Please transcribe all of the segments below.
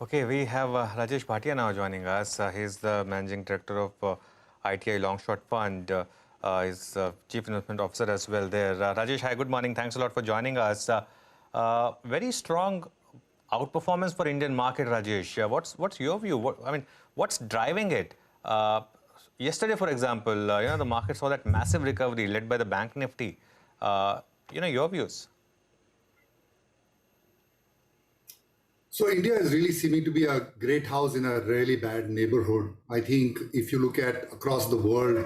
Okay, we have Rajesh Bhatia now joining us. He's the Managing Director of ITI Long Short Fund. He's Chief Investment Officer as well there. Rajesh, hi, good morning. Thanks a lot for joining us. Very strong outperformance for Indian market, Rajesh. What's your view? What's driving it? Yesterday, for example, the market saw that massive recovery led by the Bank Nifty. Your views. So India is really seeming to be a great house in a really bad neighborhood. I think if you look at across the world,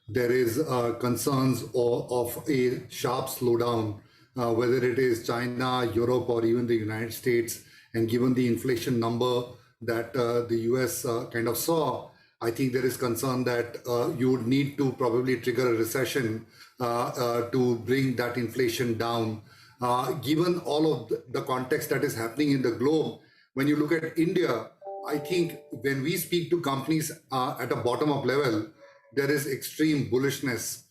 there is concerns of a sharp slowdown, whether it is China, Europe, or even the United States. And given the inflation number that the US kind of saw, I think there is concern that you would need to probably trigger a recession to bring that inflation down. Given all of the context that is happening in the globe, when you look at India, I think when we speak to companies at a bottom-up level, there is extreme bullishness.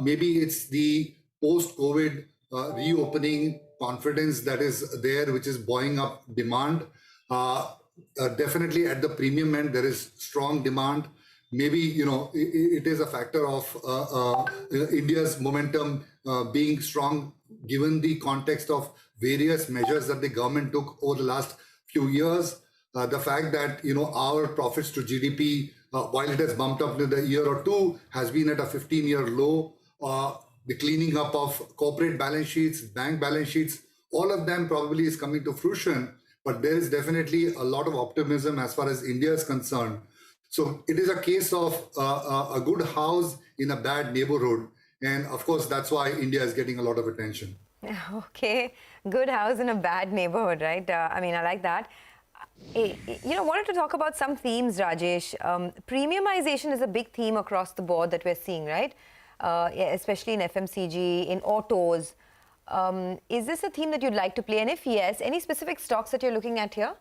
Maybe it's the post-COVID reopening confidence that is there, which is buoying up demand. Definitely at the premium end, there is strong demand. Maybe, it is a factor of India's momentum being strong, given the context of various measures that the government took over the last few years. The fact that, our profits to GDP, while it has bumped up in a year or two, has been at a 15-year low. The cleaning up of corporate balance sheets, bank balance sheets, all of them probably is coming to fruition. But there is definitely a lot of optimism as far as India is concerned. So it is a case of a good house in a bad neighborhood. And of course, that's why India is getting a lot of attention. Okay, good house in a bad neighborhood, right? I like that. Wanted to talk about some themes, Rajesh. Premiumization is a big theme across the board that we're seeing, right? Especially in FMCG, in autos. Is this a theme that you'd like to play? And if yes, any specific stocks that you're looking at here?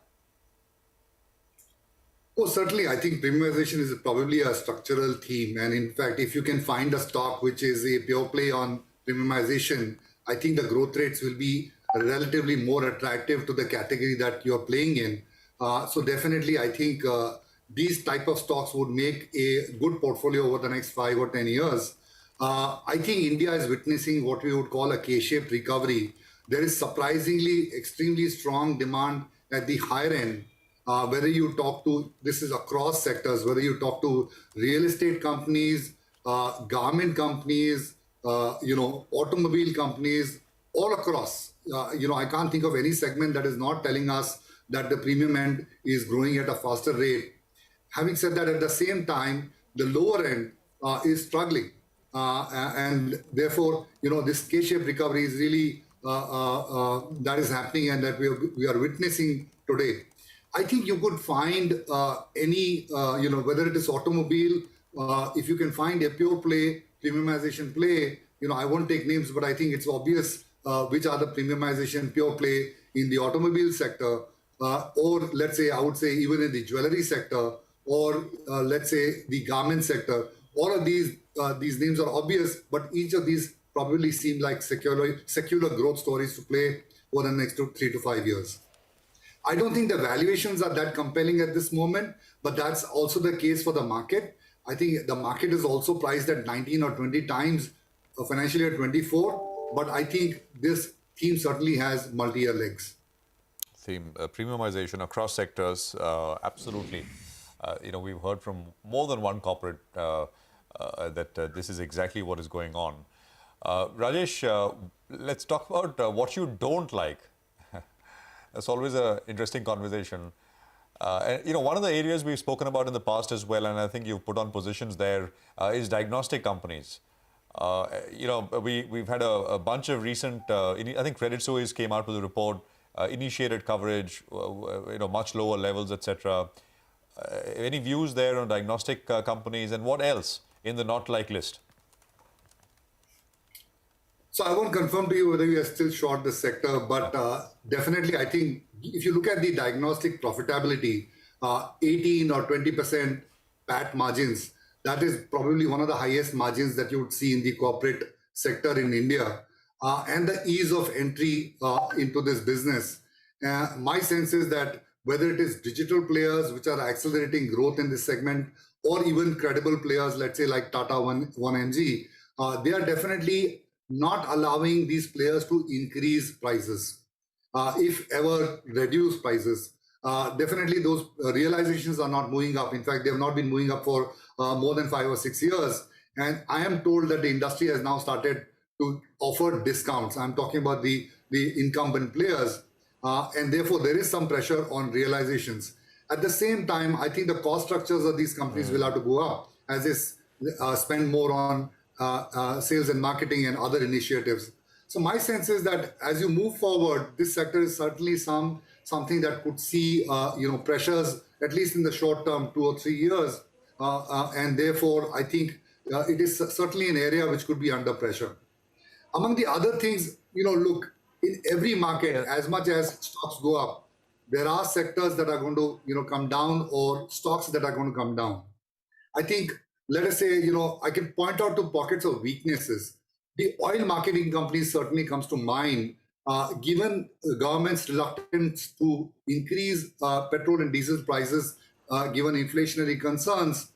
Oh, certainly. I think premiumization is probably a structural theme. And in fact, if you can find a stock which is a pure play on premiumization, I think the growth rates will be relatively more attractive to the category that you're playing in. So definitely, I think these type of stocks would make a good portfolio over the next 5 or 10 years. I think India is witnessing what we would call a K-shaped recovery. There is surprisingly extremely strong demand at the higher end. Whether you talk to, this is across sectors, whether you talk to real estate companies, garment companies, automobile companies, all across. I can't think of any segment that is not telling us that the premium end is growing at a faster rate. Having said that, at the same time, the lower end is struggling. And therefore, this K-shaped recovery is really, that is happening and that we are witnessing today. I think you could find any, whether it is automobile, if you can find a pure play, premiumization play, I won't take names, but I think it's obvious which are the premiumization pure play in the automobile sector, or let's say, I would say even in the jewelry sector, or let's say the garment sector. All of these names are obvious, but each of these probably seem like secular growth stories to play over the next 3 to 5 years. I don't think the valuations are that compelling at this moment, but that's also the case for the market. I think the market is also priced at 19 or 20 times financial year 24, but I think this theme certainly has multi-year legs. Theme, premiumization across sectors, absolutely. We've heard from more than one corporate that this is exactly what is going on. Rajesh, let's talk about what you don't like. That's always an interesting conversation. One of the areas we've spoken about in the past as well, and I think you've put on positions there, is diagnostic companies. We've had a bunch of recent, I think Credit Suisse came out with a report, initiated coverage, much lower levels, etc. Any views there on diagnostic companies, and what else in the not like list? So I won't confirm to you whether we are still short the sector, but definitely I think if you look at the diagnostic profitability, 18 or 20% PAT margins, that is probably one of the highest margins that you would see in the corporate sector in India. And the ease of entry into this business. My sense is that whether it is digital players which are accelerating growth in this segment, or even credible players, let's say like Tata 1mg, they are definitely not allowing these players to increase prices, if ever reduce prices. Definitely those realizations are not moving up. In fact, they have not been moving up for more than 5 or 6 years. And I am told that the industry has now started to offer discounts. I'm talking about the incumbent players. And therefore, there is some pressure on realizations. At the same time, I think the cost structures of these companies will have to go up as they spend more on sales and marketing and other initiatives. So my sense is that as you move forward, this sector is certainly something that could see pressures, at least in the short term, 2 or 3 years. And therefore, I think it is certainly an area which could be under pressure. Among the other things, look, in every market, as much as stocks go up, there are sectors that are going to, come down, or stocks that are going to come down. I think, let us say, I can point out to pockets of weaknesses. The oil marketing companies certainly comes to mind, given the government's reluctance to increase petrol and diesel prices, given inflationary concerns,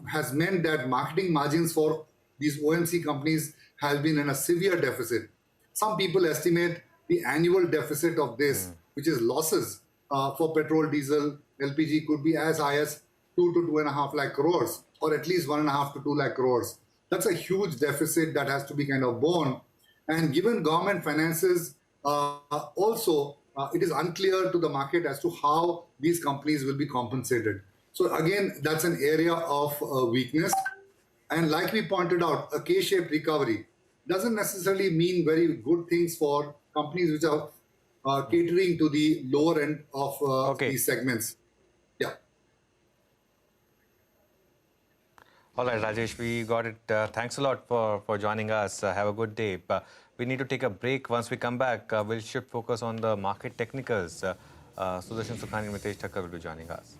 has meant that marketing margins for these OMC companies has been in a severe deficit. Some people estimate the annual deficit of this, which is losses for petrol, diesel, LPG, could be as high as 2 to 2.5 lakh crores, or at least 1.5 to 2 lakh crores. That's a huge deficit that has to be kind of borne. And given government finances, also, it is unclear to the market as to how these companies will be compensated. So again, that's an area of weakness. And like we pointed out, a K-shaped recovery doesn't necessarily mean very good things for companies which are catering to the lower end of these segments. Yeah. All right, Rajesh, we got it. Thanks a lot for joining us. Have a good day. We need to take a break. Once we come back, we'll shift focus on the market technicals. Sudarshan Sukhani and Mitesh Thakkar will be joining us.